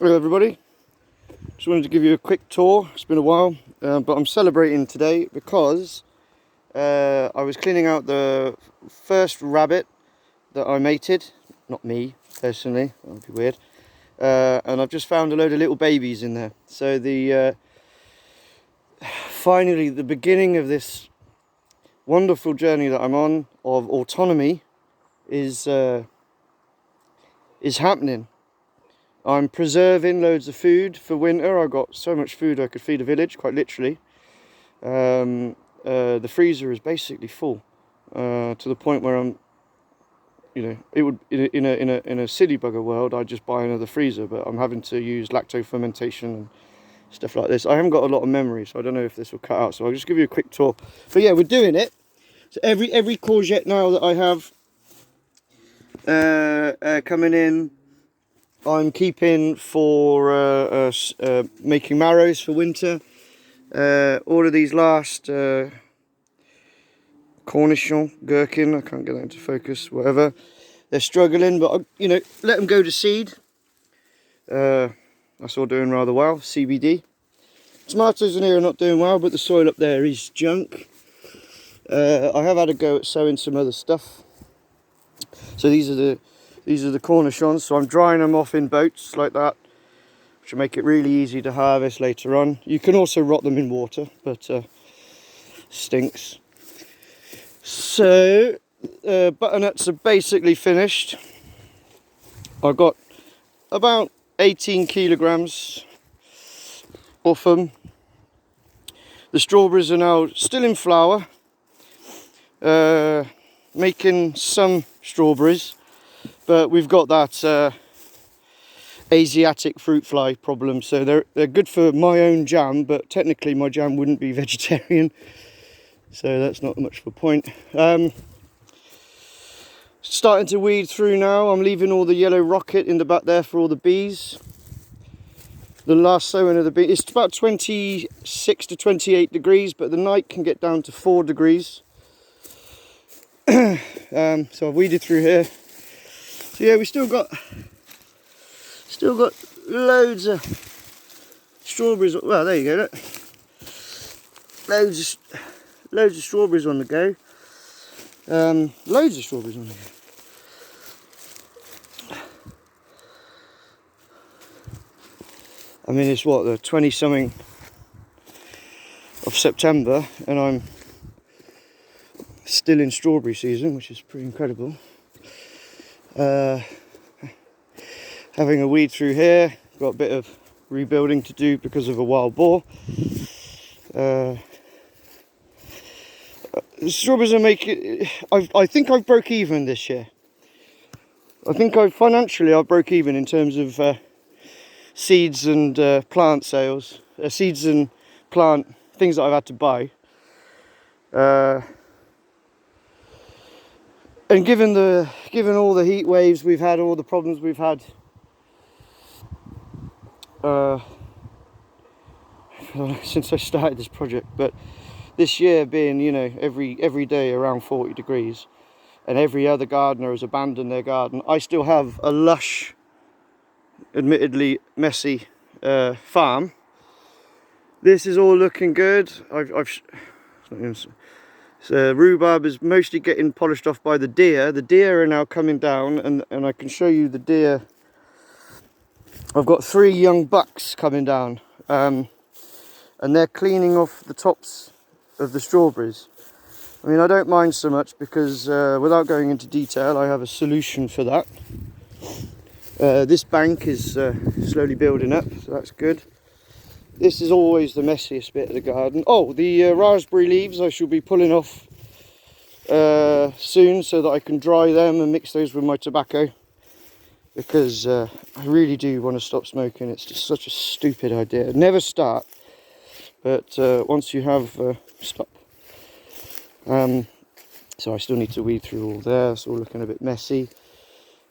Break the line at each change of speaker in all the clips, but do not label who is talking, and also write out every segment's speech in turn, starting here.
Hello everybody, just wanted to give you a quick tour. It's been a while, but I'm celebrating today because I was cleaning out the first rabbit that I mated. Not me personally, that would be weird. And I've just found a load of little babies in there. So finally the beginning of this wonderful journey that I'm on of autonomy is happening. I'm preserving loads of food for winter. I've got so much food I could feed a village, quite literally. The freezer is basically full to the point where I'm, it would in a city bugger world, I'd just buy another freezer, but I'm having to use lacto fermentation and stuff like this. I haven't got a lot of memory, so I don't know if this will cut out. So I'll just give you a quick tour. But yeah, we're doing it. So every courgette now that I have coming in, I'm keeping for making marrows for winter. All of these last cornichon, gherkin, I can't get that into focus, whatever. They're struggling, but let them go to seed. That's all doing rather well. CBD. Tomatoes in here are not doing well, but the soil up there is junk. I have had a go at sowing some other stuff. So these are the cornichons, so I'm drying them off in boats like that, which will make it really easy to harvest later on. You can also rot them in water, but stinks. So butternuts are basically finished. I got about 18 kilograms off them. The strawberries are now still in flower, making some strawberries. But we've got that Asiatic fruit fly problem, so they're good for my own jam, but technically my jam wouldn't be vegetarian, so that's not much of a point. Starting to weed through now. I'm leaving all the yellow rocket in the back there for all the bees. The last sowing of the bees, it's about 26 to 28 degrees, but the night can get down to 4 degrees. So I've weeded through here. So yeah, we still got loads of strawberries. Well, there you go. Look. Loads of strawberries on the go. Loads of strawberries on the go. I mean, it's what, the 20-something of September, and I'm still in strawberry season, which is pretty incredible. Having a weed through here, got a bit of rebuilding to do because of a wild boar. The strawberries are making, I think I've broke even this year. I think financially I broke even in terms of seeds and plant sales, seeds and plant things that I've had to buy. And given all the heat waves we've had, all the problems we've had, since I started this project, but this year being, every day around 40 degrees, and every other gardener has abandoned their garden, I still have a lush, admittedly messy farm. This is all looking good. So rhubarb is mostly getting polished off by the deer. The deer are now coming down, and I can show you the deer. I've got 3 young bucks coming down, and they're cleaning off the tops of the strawberries. I mean, I don't mind so much because without going into detail, I have a solution for that. This bank is slowly building up, so that's good. This is always the messiest bit of the garden. Oh, the raspberry leaves I shall be pulling off soon so that I can dry them and mix those with my tobacco, because I really do want to stop smoking. It's just such a stupid idea. Never start, but once you have, stop. So I still need to weed through all there. It's all looking a bit messy.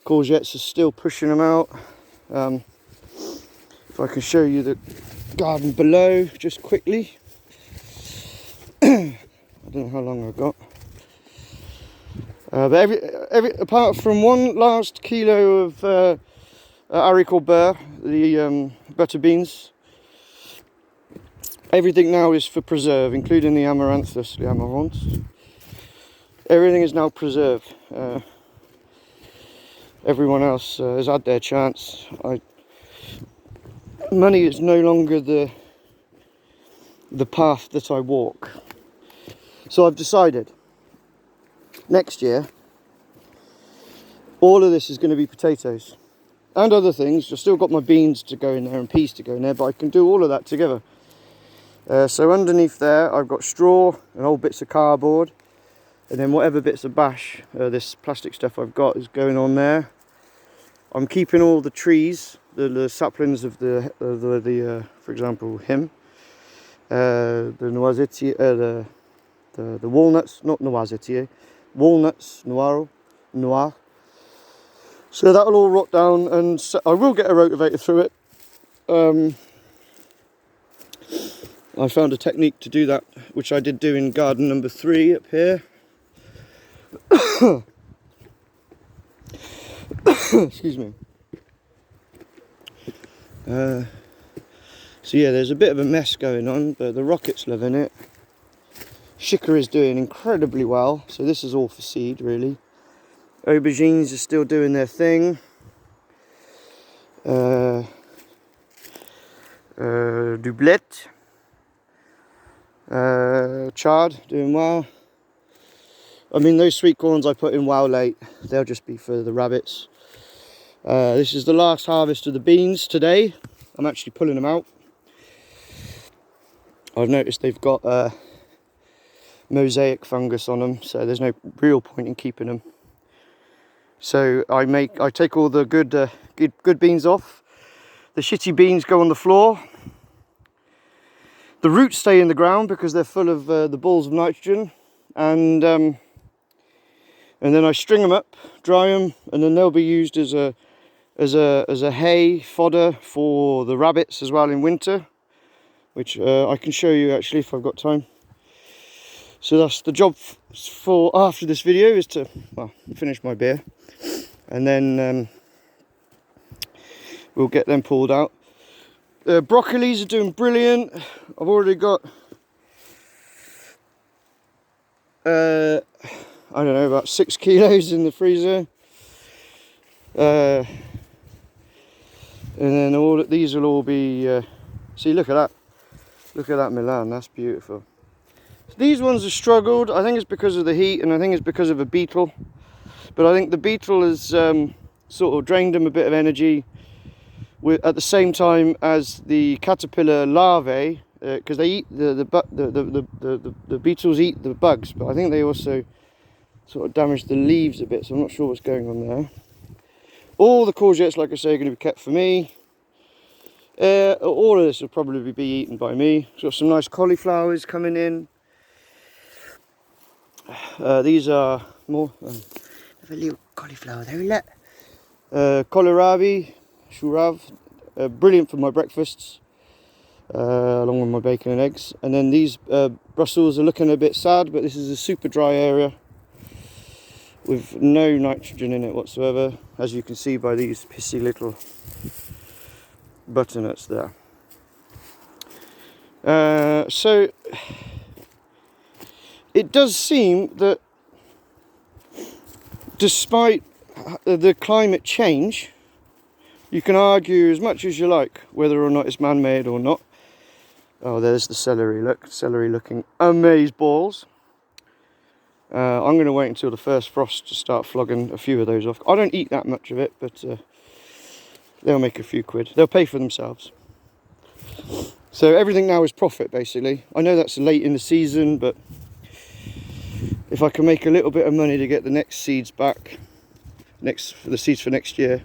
Courgettes are still pushing them out. If I can show you the garden below just quickly. I don't know how long I've got. But every apart from one last kilo of haricot beurre, the butter beans. Everything now is for preserve, including the amaranthus, the amarants. Everything is now preserved. Everyone else has had their chance. Money is no longer the path that I walk. So I've decided next year all of this is going to be potatoes and other things. I've still got my beans to go in there and peas to go in there, but I can do all of that together. So underneath there I've got straw and old bits of cardboard, and then whatever bits of bash, this plastic stuff I've got, is going on there. I'm keeping all the trees, the saplings of the for example the noisetier, the walnuts, not noisetier, walnuts, noir. So that'll all rot down, and I will get a rotavator through it. I found a technique to do that, which I did do in garden number 3 up here. Excuse me. So yeah, there's a bit of a mess going on, but the rocket's loving it. Shika is doing incredibly well, so this is all for seed really. Aubergines are still doing their thing. Doublette. Chard doing well. I mean, those sweet corns I put in well late, they'll just be for the rabbits. This is the last harvest of the beans today. I'm actually pulling them out. I've noticed they've got mosaic fungus on them, so there's no real point in keeping them. So I take all the good beans off. The shitty beans go on the floor. The roots stay in the ground because they're full of the balls of nitrogen, and then I string them up, dry them, and then they'll be used as a hay fodder for the rabbits as well in winter, which I can show you actually if I've got time. So that's the job for after this video, is to, well, finish my beer, and then we'll get them pulled out. Broccolis are doing brilliant. I've already got I don't know, about 6 kilos in the freezer. And then these will all be see, look at that Milan, that's beautiful. So these ones have struggled. I think it's because of the heat, and I think it's because of a beetle, but I think the beetle has sort of drained them a bit of energy at the same time as the caterpillar larvae, because they eat the beetles eat the bugs, but I think they also sort of damage the leaves a bit, so I'm not sure what's going on there. All the courgettes, like I say, are going to be kept for me. All of this will probably be eaten by me. Got some nice cauliflowers coming in. These are more have a little cauliflower there, look. Kohlrabi, shurav, brilliant for my breakfasts, along with my bacon and eggs. And then these Brussels are looking a bit sad, but this is a super dry area with no nitrogen in it whatsoever, as you can see by these pissy little butternuts there. So it does seem that despite the climate change, you can argue as much as you like whether or not it's man-made or not. Oh, there's the celery, look, celery looking amazeballs. I'm going to wait until the first frost to start flogging a few of those off. I don't eat that much of it, but they'll make a few quid. They'll pay for themselves. So everything now is profit, basically. I know that's late in the season, but if I can make a little bit of money to get the next seeds back, the seeds for next year,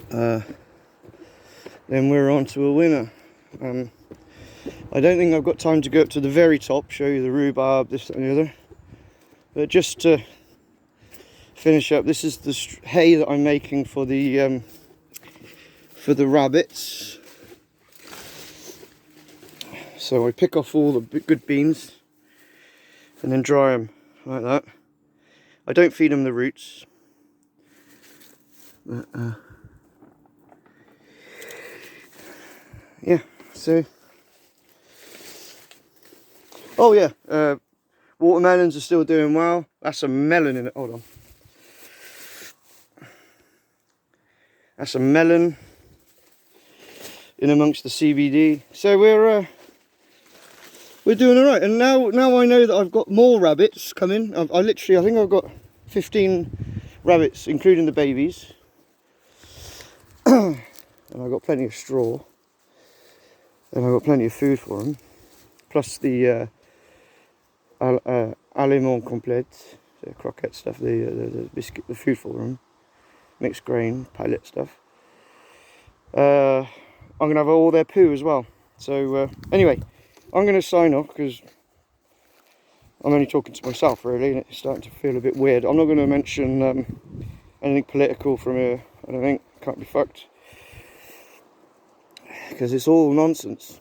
then we're on to a winner. I don't think I've got time to go up to the very top, show you the rhubarb, this and the other. But just to finish up, this is the hay that I'm making for the rabbits. So I pick off all the good beans and then dry them like that. I don't feed them the roots. yeah, so. Oh yeah, watermelons are still doing well. That's a melon in it. Hold on. That's a melon in amongst the CBD. So we're doing all right. And now I know that I've got more rabbits coming. I think I've got 15 rabbits, including the babies. And I've got plenty of straw. And I've got plenty of food for them. Plus the aliment complete, the croquette stuff, the biscuit, the food for them. Mixed grain, pellet stuff. I'm going to have all their poo as well. So anyway, I'm going to sign off because I'm only talking to myself really, and it's starting to feel a bit weird. I'm not going to mention anything political from here. I don't think. Can't be fucked. Because it's all nonsense.